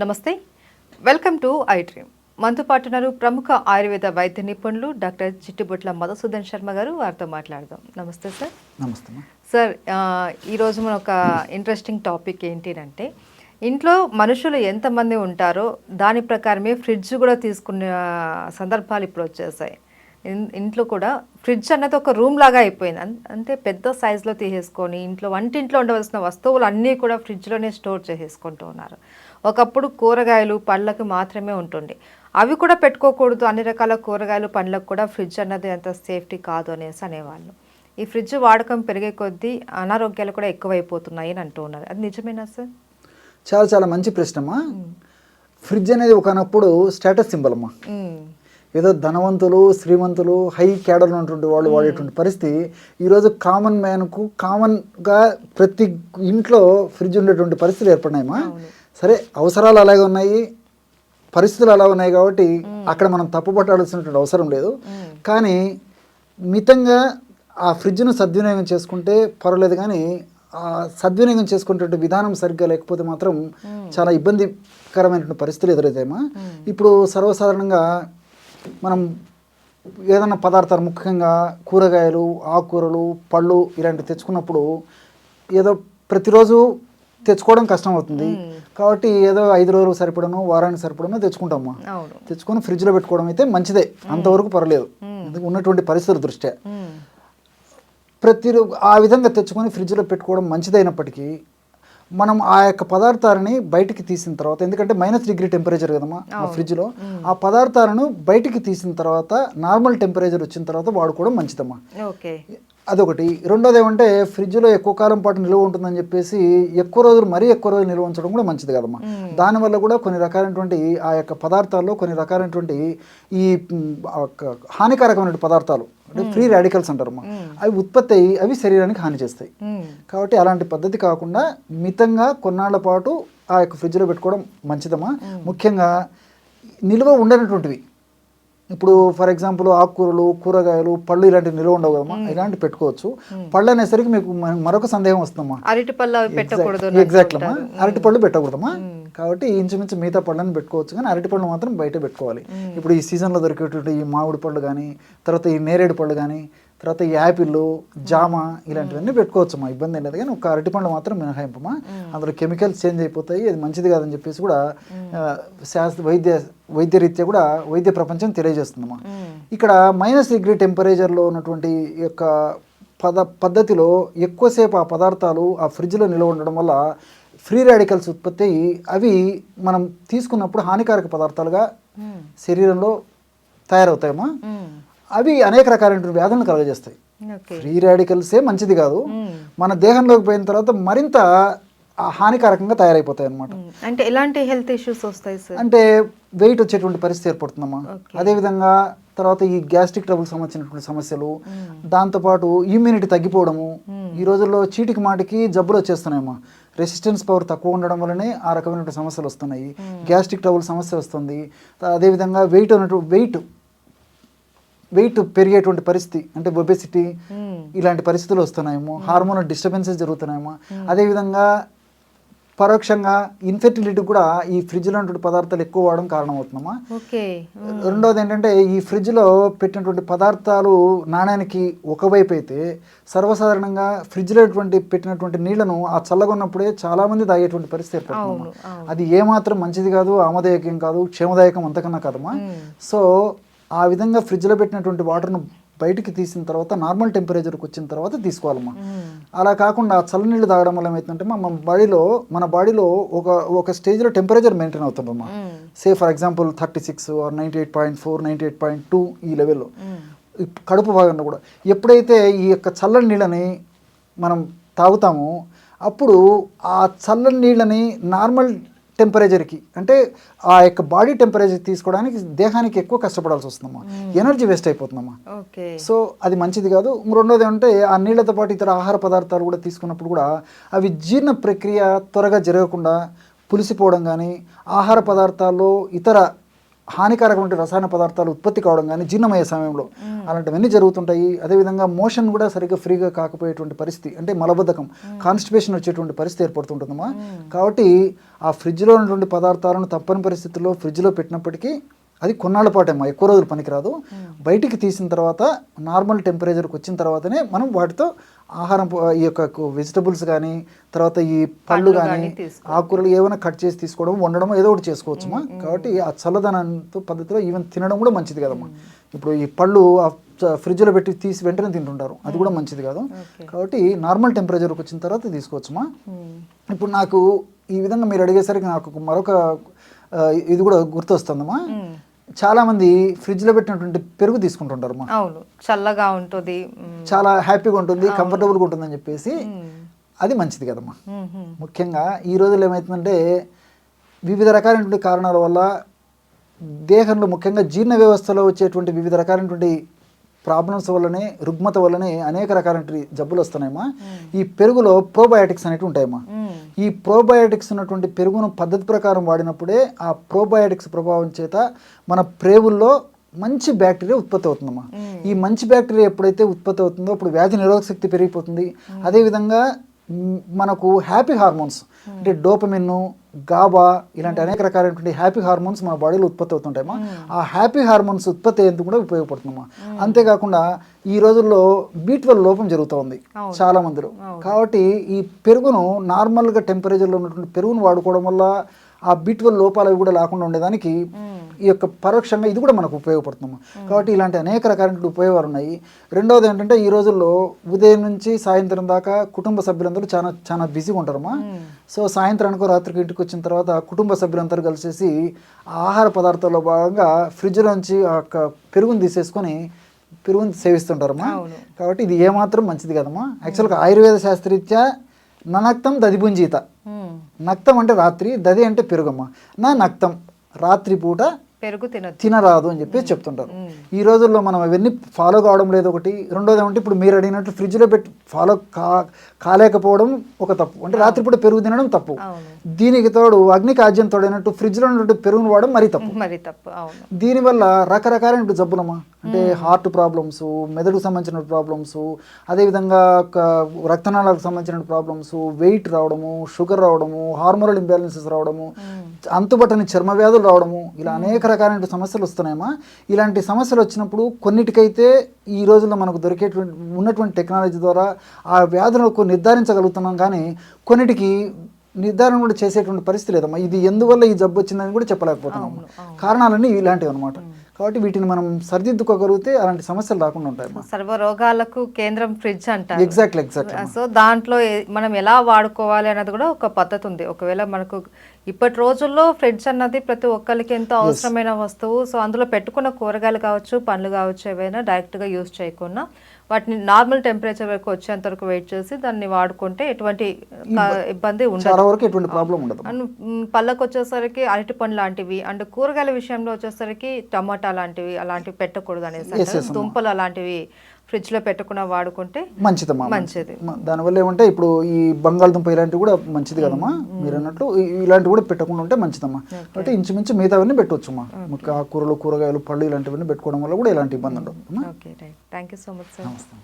నమస్తే, welcome to I dream. మనతో పాటు ఉన్నారు ప్రముఖ ఆయుర్వేద వైద్య నిపుణులు డాక్టర్ చిట్టిబొట్ల మధుసూదన్ శర్మ గారు. వారితో మాట్లాడదాం. నమస్తే సార్. నమస్తే సార్, ఈరోజు మన ఒక ఇంట్రెస్టింగ్ టాపిక్ ఏంటి అంటే, ఇంట్లో మనుషులు ఎంతమంది ఉంటారో దాని ప్రకారమే ఫ్రిడ్జ్ కూడా తీసుకునే సందర్భాలు ఇప్పుడు వచ్చేసాయి. ఇంట్లో కూడా ఫ్రిడ్జ్ అన్నది ఒక రూమ్ లాగా అయిపోయింది. అంటే పెద్ద సైజులో తీసేసుకొని ఇంట్లో వంటింట్లో ఉండవలసిన వస్తువులు అన్నీ కూడా ఫ్రిడ్జ్లోనే స్టోర్ చేసేసుకుంటూ ఉన్నారు. ఒకప్పుడు కూరగాయలు పండ్లకు మాత్రమే ఉంటుండే, అవి కూడా పెట్టుకోకూడదు, అన్ని రకాల కూరగాయలు పండ్లకు కూడా ఫ్రిడ్జ్ అన్నది అంత సేఫ్టీ కాదు అనేసి అనేవాళ్ళు. ఈ ఫ్రిడ్జ్ వాడకం పెరిగే కొద్దీ అనారోగ్యాలు కూడా ఎక్కువైపోతున్నాయి అని అంటూ ఉన్నారు. అది నిజమేనా సార్? చాలా చాలా మంచి ప్రశ్నమ్మా. ఫ్రిడ్జ్ అనేది ఒకనప్పుడు స్టేటస్ సింబల్ అమ్మా. ఏదో ధనవంతులు శ్రీమంతులు హై క్యాడర్ ఉన్నటువంటి వాళ్ళు వాడేటువంటి పరిస్థితి ఈరోజు కామన్ మ్యాన్కు కామన్గా ప్రతి ఇంట్లో ఫ్రిడ్జ్ ఉండేటువంటి పరిస్థితులు ఏర్పడినాయమ్మా. సరే, అవసరాలు అలాగే ఉన్నాయి, పరిస్థితులు అలా ఉన్నాయి కాబట్టి అక్కడ మనం తప్పుపట్టాల్సినటువంటి అవసరం లేదు. కానీ మితంగా ఆ ఫ్రిడ్జ్ను సద్వినియోగం చేసుకుంటే పర్వాలేదు, కానీ ఆ సద్వినియోగం చేసుకునేటువంటి విధానం సరిగ్గా లేకపోతే మాత్రం చాలా ఇబ్బందికరమైనటువంటి పరిస్థితులు ఎదురవుతాయమ్మా. ఇప్పుడు సర్వసాధారణంగా మనం ఏదైనా పదార్థాలు, ముఖ్యంగా కూరగాయలు, ఆకుకూరలు, పళ్ళు ఇలాంటివి తెచ్చుకున్నప్పుడు ఏదో ప్రతిరోజు తెచ్చుకోవడం కష్టం అవుతుంది కాబట్టి ఏదో 5 రోజులు సరిపడను, వారానికి సరిపడను తెచ్చుకుంటామా. తెచ్చుకొని ఫ్రిడ్జ్లో పెట్టుకోవడం అయితే మంచిదే, అంతవరకు పర్లేదు ఉన్నటువంటి పరిస్థితుల దృష్ట్యా. ఆ విధంగా తెచ్చుకొని ఫ్రిడ్జ్లో పెట్టుకోవడం మంచిదైనప్పటికీ మనం ఆ యొక్క పదార్థాలని బయటికి తీసిన తర్వాత, ఎందుకంటే -డిగ్రీ టెంపరేచర్ కదమ్మా ఆ ఫ్రిడ్జ్లో, ఆ పదార్థాలను బయటికి తీసిన తర్వాత నార్మల్ టెంపరేచర్ వచ్చిన తర్వాత వాడుకోవడం మంచిదమ్మా. అదొకటి. రెండోది ఏమంటే, ఫ్రిడ్జ్లో ఎక్కువ కాలం పాటు నిల్వ ఉంటుందని చెప్పేసి మరీ ఎక్కువ రోజులు నిల్వ ఉంచడం కూడా మంచిది కదమ్మా. దానివల్ల కూడా కొన్ని రకాలైనటువంటి ఆ యొక్క పదార్థాల్లో కొన్ని రకాలైనటువంటి ఈ హానికారకమైన పదార్థాలు అంటే ఫ్రీ రాడికల్స్ అంటారమ్మా, అవి ఉత్పత్తి అయ్యి అవి శరీరానికి హాని చేస్తాయి. కాబట్టి అలాంటి పద్ధతి కాకుండా మితంగా కొన్నాళ్ల పాటు ఆ యొక్క ఫ్రిడ్జ్లో పెట్టుకోవడం మంచిదమ్మా. ముఖ్యంగా నిల్వ ఉండనటువంటివి, ఇప్పుడు ఫర్ ఎగ్జాంపుల్ ఆకుకూరలు, కూరగాయలు, పళ్ళు ఇలాంటివి నిల్వ ఉండవు కదమ్మా, ఇలాంటివి పెట్టుకోవచ్చు. పళ్ళు అనేసరికి మీకు మరొక సందేహం వస్తుందమ్మా. ఎగ్జాక్ట్ అమ్మా, అరటిపళ్ళు పెట్టకూడదమ్మా. కాబట్టి ఇంచుమించు మిగతా పళ్ళని పెట్టుకోవచ్చు, కానీ అరటిపళ్ళు మాత్రం బయట పెట్టుకోవాలి. ఇప్పుడు ఈ సీజన్లో దొరికేటువంటి ఈ మామిడి పళ్ళు కానీ, తర్వాత ఈ నేరేడు పళ్ళు కానీ, తర్వాత ఈ యాపిల్, జామ ఇలాంటివన్నీ పెట్టుకోవచ్చమ్మా, ఇబ్బంది లేదు. కానీ ఒక అరటిపండు మాత్రం మినహాయింపమ్మా, అందులో కెమికల్స్ చేంజ్ అయిపోతాయి, అది మంచిది కాదని చెప్పేసి కూడా వైద్యరీత్యా కూడా వైద్య ప్రపంచం తెలియజేస్తుందమ్మా. ఇక్కడ -డిగ్రీ టెంపరేచర్లో ఉన్నటువంటి యొక్క పద్ధతిలో ఎక్కువసేపు ఆ పదార్థాలు ఆ ఫ్రిడ్జ్లో నిల్వ ఉండడం వల్ల ఫ్రీ రాడికల్స్ ఉత్పత్తి అయ్యి అవి మనం తీసుకున్నప్పుడు హానికారక పదార్థాలుగా శరీరంలో తయారవుతాయమ్మా. అవి అనేక రకాలైన వ్యాధులను కలుగజేస్తాయి. ఫ్రీ రాడికల్సే మంచిది కాదు, మన దేహంలోకి పోయిన తర్వాత మరింత హానికారకంగా తయారైపోతాయి అన్నమాట. అంటే ఎలాంటి హెల్త్ ఇష్యూస్ వస్తాయి సార్? అంటే వెయిట్ వచ్చేటువంటి పరిస్థితి ఏర్పడుతుందమ్మా. అదేవిధంగా తర్వాత ఈ గ్యాస్ట్రిక్ ట్రబుల్ సంబంధించినటువంటి సమస్యలు, దాంతోపాటు ఇమ్యూనిటీ తగ్గిపోవడము. ఈ రోజుల్లో చీటికి మాటికి జబ్బులు వచ్చేస్తున్నాయమ్మా. రెసిస్టెన్స్ పవర్ తక్కువ ఉండడం వల్లనే ఆ రకమైనటువంటి సమస్యలు వస్తున్నాయి. గ్యాస్ట్రిక్ ట్రబుల్ సమస్య వస్తుంది. అదేవిధంగా వెయిట్ పెరిగేటువంటి పరిస్థితి, అంటే ఒబెసిటీ ఇలాంటి పరిస్థితులు వస్తున్నాయేమో, హార్మోనల్ డిస్టర్బెన్సెస్ జరుగుతున్నాయేమో. అదేవిధంగా పరోక్షంగా ఇన్ఫెర్టిలిటీ కూడా ఈ ఫ్రిడ్జ్లో ఉన్నటువంటి పదార్థాలు ఎక్కువ వాడడం కారణమవుతుందమ్మా. రెండోది ఏంటంటే, ఈ ఫ్రిడ్జ్లో పెట్టినటువంటి పదార్థాలు నాణ్యానికి ఒకవైపు అయితే, సర్వసాధారణంగా ఫ్రిడ్జ్లో పెట్టినటువంటి నీళ్లను ఆ చల్లగా ఉన్నప్పుడే చాలామంది తాగేటువంటి పరిస్థితి ఏర్పడుతుంది. అది ఏమాత్రం మంచిది కాదు, ఆమదాయకం కాదు, క్షేమదాయకం అంతకన్నా కాదమ్మా. సో ఆ విధంగా ఫ్రిడ్జ్లో పెట్టినటువంటి వాటర్ను బయటికి తీసిన తర్వాత నార్మల్ టెంపరేచర్కి వచ్చిన తర్వాత తీసుకోవాలమ్మా. అలా కాకుండా చల్లనీళ్ళు తాగడం వల్ల ఏమవుతుందంటే మన బాడీలో ఒక స్టేజ్లో టెంపరేచర్ మెయింటైన్ అవుతుందమ్మా. సే ఫర్ ఎగ్జాంపుల్ 36 ఆర్ 98.4, 98.2 ఈ లెవెల్లో కడుపు భాగంలో కూడా. ఎప్పుడైతే ఈ యొక్క చల్లని నీళ్ళని మనం తాగుతామో అప్పుడు ఆ చల్లని నీళ్ళని నార్మల్ టెంపరేచర్కి, అంటే ఆ యొక్క బాడీ టెంపరేచర్ తీసుకోవడానికి దేహానికి ఎక్కువ కష్టపడాల్సి వస్తుందమ్మా, ఎనర్జీ వేస్ట్ అయిపోతుందమ్మా. సో అది మంచిది కాదు. రెండోది అంటే, ఆ నీళ్లతో పాటు ఇతర ఆహార పదార్థాలు కూడా తీసుకున్నప్పుడు కూడా అవి జీర్ణ ప్రక్రియ త్వరగా జరగకుండా పులిసిపోవడం కానీ, ఆహార పదార్థాల్లో ఇతర హానికారకమైన రసాయన పదార్థాలు ఉత్పత్తి కావడం కానీ జీర్ణమయ్యే సమయంలో అలాంటివన్నీ జరుగుతుంటాయి. అదేవిధంగా మోషన్ కూడా సరిగ్గా ఫ్రీగా కాకపోయేటువంటి పరిస్థితి, అంటే మలబద్ధకం, కాన్స్టిపేషన్ వచ్చేటువంటి పరిస్థితి ఏర్పడుతుంటుందమ్మా. కాబట్టి ఆ ఫ్రిడ్జ్లో ఉన్నటువంటి పదార్థాలను తప్పని పరిస్థితుల్లో ఫ్రిడ్జ్లో పెట్టినప్పటికీ అది కొన్నాళ్ళ పాటేమో, ఎక్కువ రోజులు పనికిరాదు. బయటికి తీసిన తర్వాత నార్మల్ టెంపరేచర్కి వచ్చిన తర్వాతనే మనం వాటితో ఆహారం, ఈ యొక్క వెజిటబుల్స్ కానీ తర్వాత ఈ పళ్ళు కానీ ఆకుకూరలు ఏమైనా కట్ చేసి తీసుకోవడం, వండడం ఏదో ఒకటి చేసుకోవచ్చుమా. కాబట్టి ఆ చల్లదనంతో పద్ధతిలో ఈవెన్ తినడం కూడా మంచిది కదమ్మా. ఇప్పుడు ఈ పళ్ళు ఫ్రిడ్జ్లో పెట్టి తీసి వెంటనే తింటుంటారు, అది కూడా మంచిది కాదు. కాబట్టి నార్మల్ టెంపరేచర్కి వచ్చిన తర్వాత తీసుకోవచ్చుమా. ఇప్పుడు నాకు ఈ విధంగా మీరు అడిగేసరికి నాకు మరొక ఇది కూడా గుర్తొస్తుందమ్మా. చాలా మంది ఫ్రిడ్జ్ లో పెట్టినటువంటి పెరుగు తీసుకుంటుంటారు. అవును, చల్లగా ఉంటుంది, చాలా హ్యాపీగా ఉంటుంది, కంఫర్టబుల్గా ఉంటుంది అని చెప్పేసి. అది మంచిది కదమ్మా. ముఖ్యంగా ఈ రోజుల్లో ఏమవుతుందంటే వివిధ రకాలైనటువంటి కారణాల వల్ల దేహంలో ముఖ్యంగా జీర్ణ వ్యవస్థలో వచ్చేటువంటి వివిధ రకాలైనటువంటి ప్రాబ్లమ్స్ వల్లనే, రుగ్మత వల్లనే అనేక రకాలైన జబ్బులు వస్తున్నాయమ్మా. ఈ పెరుగులో ప్రోబయాటిక్స్ అనేవి ఉంటాయమ్మా. ఈ ప్రోబయాటిక్స్ ఉన్నటువంటి పెరుగును పద్ధతి ప్రకారం వాడినప్పుడే ఆ ప్రోబయాటిక్స్ ప్రభావం చేత మన ప్రేవుల్లో మంచి బ్యాక్టీరియా ఉత్పత్తి అవుతుందమ్మా. ఈ మంచి బ్యాక్టీరియా ఎప్పుడైతే ఉత్పత్తి అవుతుందో అప్పుడు వ్యాధి నిరోధక శక్తి పెరిగిపోతుంది. అదేవిధంగా మనకు హ్యాపీ హార్మోన్స్ అంటే డోపమిన్, గాబా ఇలాంటి అనేక రకాలైనటువంటి హ్యాపీ హార్మోన్స్ మన బాడీలో ఉత్పత్తి అవుతుంటాయమ్మా. ఆ హ్యాపీ హార్మోన్స్ ఉత్పత్తి అయ్యేందుకు కూడా ఉపయోగపడుతుందమ్మా. అంతేకాకుండా ఈ రోజుల్లో B12 లోపం జరుగుతూ ఉంది చాలా మందిలో. కాబట్టి ఈ పెరుగును నార్మల్గా టెంపరేచర్లో ఉన్నటువంటి పెరుగును వాడుకోవడం వల్ల ఆ B12 లోపాలు అవి కూడా లేకుండా ఉండేదానికి ఈ యొక్క పరోక్షంగా ఇది కూడా మనకు ఉపయోగపడుతుందమ్మా. కాబట్టి ఇలాంటి అనేక రకాలైన ఉపయోగాలు ఉన్నాయి. రెండవది ఏంటంటే ఈ రోజుల్లో ఉదయం నుంచి సాయంత్రం దాకా కుటుంబ సభ్యులందరూ చాలా చాలా బిజీగా ఉంటారమ్మా. సో సాయంత్రానికి రాత్రికి ఇంటికి వచ్చిన తర్వాత కుటుంబ సభ్యులందరూ కలిసేసి ఆహార పదార్థాల్లో భాగంగా ఫ్రిడ్జ్ నుంచి ఆ పెరుగుని తీసేసుకొని పెరుగుని సేవిస్తుంటారమ్మా. కాబట్టి ఇది ఏమాత్రం మంచిది కదమ్మా. యాక్చువల్గా ఆయుర్వేద శాస్త్రరీత్యా నక్తం దదిపుంజీత, నక్తం అంటే రాత్రి, దది అంటే పెరుగమ్మ. నక్తం రాత్రి పూట పెరుగు తినరాదు అని చెప్పి చెప్తుంటారు. ఈ రోజుల్లో మనం అవన్నీ ఫాలో కావడం లేదు ఒకటి. రెండోది ఏమంటే ఇప్పుడు మీరు అడిగినట్లు ఫ్రిడ్జ్లో పెట్టి ఫాలో కాలేకపోవడం ఒక తప్పు, అంటే రాత్రిపూట పెరుగు తినడం తప్పు. దీనికి తోడు అగ్నికి ఆజ్యం తోడైనట్టు ఫ్రిడ్జ్లో ఉన్నట్టు పెరుగును వాడడం మరీ తప్పు. దీనివల్ల రకరకాలైన జబ్బులమ్మా, అంటే హార్ట్ ప్రాబ్లమ్స్, మెదడుకు సంబంధించిన ప్రాబ్లమ్స్, అదేవిధంగా రక్తనాళాలకు సంబంధించిన ప్రాబ్లమ్స్, వెయిట్ రావడము, షుగర్ రావడము, హార్మోనల్ ఇంబ్యాలెన్సెస్ రావడము, అంతుబట్టని చర్మ వ్యాధులు రావడము, ఇలా అనేక రకాలైన సమస్యలు వస్తున్నాయమ్మా. ఇలాంటి సమస్యలు వచ్చినప్పుడు కొన్నిటికైతే ఈ రోజుల్లో మనకు దొరికేటువంటి ఉన్నటువంటి టెక్నాలజీ ద్వారా ఆ వ్యాధులకు నిర్ధారించగలుగుతున్నాం, కానీ కొన్నిటికి నిర్ధారణ కూడా చేసేటువంటి పరిస్థితి లేదమ్మా. ఇది ఎందువల్ల ఈ జబ్బు వచ్చిందని కూడా చెప్పలేకపోతున్నాము. కారణాలన్నీ ఇలాంటివి అనమాట. కాబట్టి వీటిని మనం సరిదిద్దుకోగలిగితే అలాంటి సమస్యలు రాకుండా ఉంటాయి. సర్వ రోగాలకు కేంద్రం ఫ్రిడ్జ్ అంటారు. ఎగ్జాక్ట్లీ. సో దాంట్లో మనం ఎలా వాడుకోవాలి అనేది కూడా ఒక పద్ధతి ఉంది. ఒకవేళ మనకు ఇప్పటి రోజుల్లో ఫ్రిడ్జ్ అన్నది ప్రతి ఒక్కరికి ఎంతో అవసరమైన వస్తువు. సో అందులో పెట్టుకున్న కూరగాయలు కావచ్చు, పండ్లు కావచ్చు, ఏవైనా డైరెక్ట్గా యూజ్ చేయకుండా వాటిని నార్మల్ టెంపరేచర్ వరకు వచ్చేంత వరకు వెయిట్ చేసి దాన్ని వాడుకుంటే ఎటువంటి ఇబ్బంది ఉండదు. అండ్ పళ్ళకు వచ్చేసరికి అరటి పండు లాంటివి, అండ్ కూరగాయల విషయంలో వచ్చేసరికి టమాటా లాంటివి అలాంటివి పెట్టకూడదు అనేసి, దుంపలు అలాంటివి ఫ్రిడ్జ్ లో పెట్టకుండా వాడుకుంటే మంచిది. దానివల్ల ఏమంటే ఇప్పుడు ఈ బంగాళదుంప ఇలాంటివి కూడా మంచిది కదమ్మా. మీరు అన్నట్లు ఇలాంటివి కూడా పెట్టకుండా ఉంటే మంచిదమ్మా. అంటే ఇంచుమించు మిగతావన్నీ పెట్టవచ్చుమ్మా. ఆకుకూరలు, కూరగాయలు, పళ్ళు ఇలాంటివన్నీ పెట్టుకోవడం వల్ల కూడా ఎలాంటి ఇబ్బంది ఉండదు. Okay, right. Thank you so much sir. నమస్తే.